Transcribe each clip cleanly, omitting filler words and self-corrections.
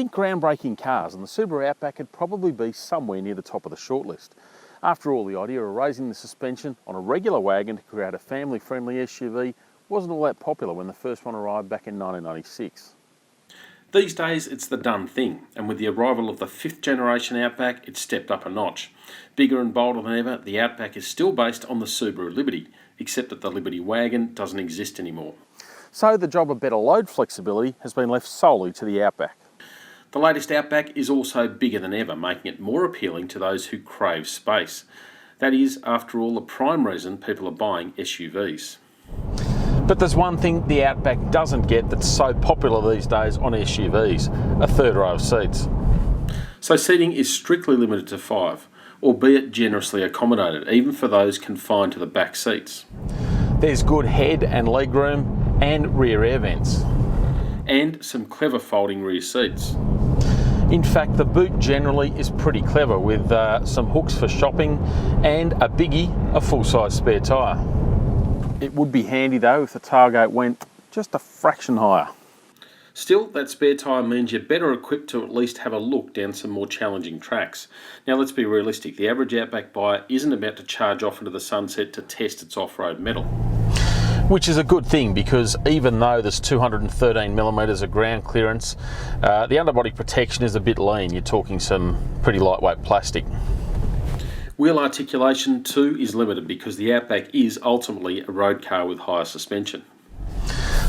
think groundbreaking cars, and the Subaru Outback could probably be somewhere near the top of the shortlist. After all, the idea of raising the suspension on a regular wagon to create a family-friendly SUV wasn't all that popular when the first one arrived back in 1996. These days it's the done thing, and with the arrival of the 5th generation Outback, it's stepped up a notch. Bigger and bolder than ever, the Outback is still based on the Subaru Liberty, except that the Liberty wagon doesn't exist anymore. So the job of better load flexibility has been left solely to the Outback. The latest Outback is also bigger than ever, making it more appealing to those who crave space. That is, after all, the prime reason people are buying SUVs. But there's one thing the Outback doesn't get that's so popular these days on SUVs: a third row of seats. So seating is strictly limited to 5, albeit generously accommodated, even for those confined to the back seats. There's good head and leg room and rear air vents. And some clever folding rear seats. In fact, the boot generally is pretty clever, with some hooks for shopping and a biggie, a full-size spare tyre. It would be handy though if the tailgate went just a fraction higher. Still, that spare tyre means you're better equipped to at least have a look down some more challenging tracks. Now let's be realistic, the average Outback buyer isn't about to charge off into the sunset to test its off-road mettle. Which is a good thing, because even though there's 213mm of ground clearance, the underbody protection is a bit lean. You're talking some pretty lightweight plastic. Wheel articulation too is limited because the Outback is ultimately a road car with higher suspension.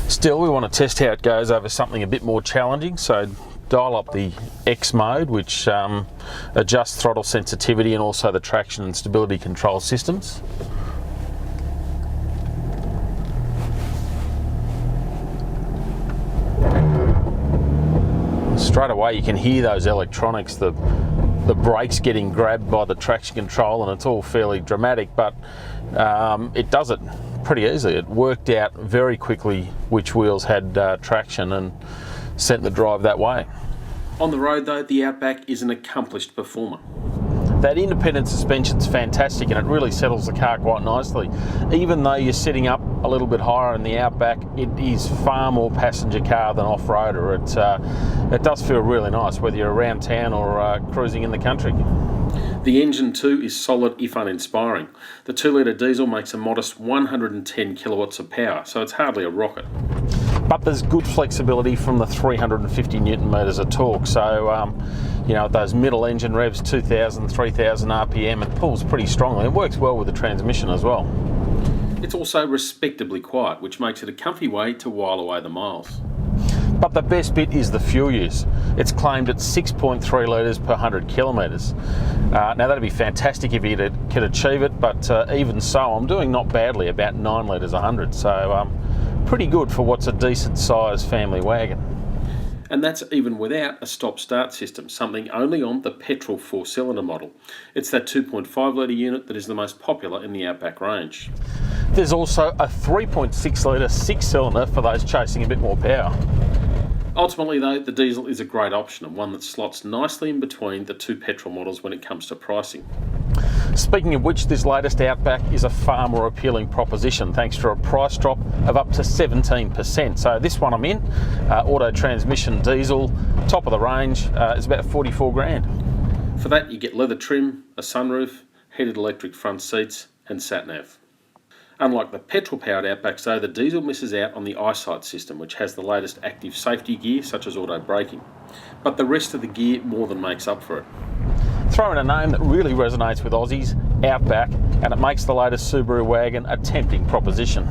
Still, we want to test how it goes over something a bit more challenging, so dial up the X mode, which adjusts throttle sensitivity and also the traction and stability control systems. Straight away you can hear those electronics, the brakes getting grabbed by the traction control, and it's all fairly dramatic, but it does it pretty easily. It worked out very quickly which wheels had traction and sent the drive that way. On the road though, the Outback is an accomplished performer. That independent suspension's fantastic, and it really settles the car quite nicely. Even though you're sitting up a little bit higher in the Outback, it is far more passenger car than off-roader. It does feel really nice, whether you're around town or cruising in the country. The engine too is solid if uninspiring. The 2-litre diesel makes a modest 110 kilowatts of power, so it's hardly a rocket. But there's good flexibility from the 350 newton metres of torque, so you know, those middle engine revs, 2,000, 3,000 RPM, it pulls pretty strongly. It works well with the transmission as well. It's also respectably quiet, which makes it a comfy way to while away the miles. But the best bit is the fuel use. It's claimed at 6.3 litres per 100 kilometres. Now that'd be fantastic if you could achieve it, but even so, I'm doing not badly, about 9 litres a 100, so pretty good for what's a decent sized family wagon. And that's even without a stop-start system, something only on the petrol 4-cylinder model. It's that 2.5 litre unit that is the most popular in the Outback range. There's also a 3.6 litre 6-cylinder for those chasing a bit more power. Ultimately though, the diesel is a great option, and one that slots nicely in between the two petrol models when it comes to pricing. Speaking of which, this latest Outback is a far more appealing proposition thanks to a price drop of up to 17%. So this one I'm in, auto transmission diesel, top of the range, is about 44 grand. For that you get leather trim, a sunroof, heated electric front seats and sat-nav. Unlike the petrol-powered Outbacks though, the diesel misses out on the eyesight system, which has the latest active safety gear such as auto braking. But the rest of the gear more than makes up for it. Throw in a name that really resonates with Aussies, Outback, and it makes the latest Subaru wagon a tempting proposition.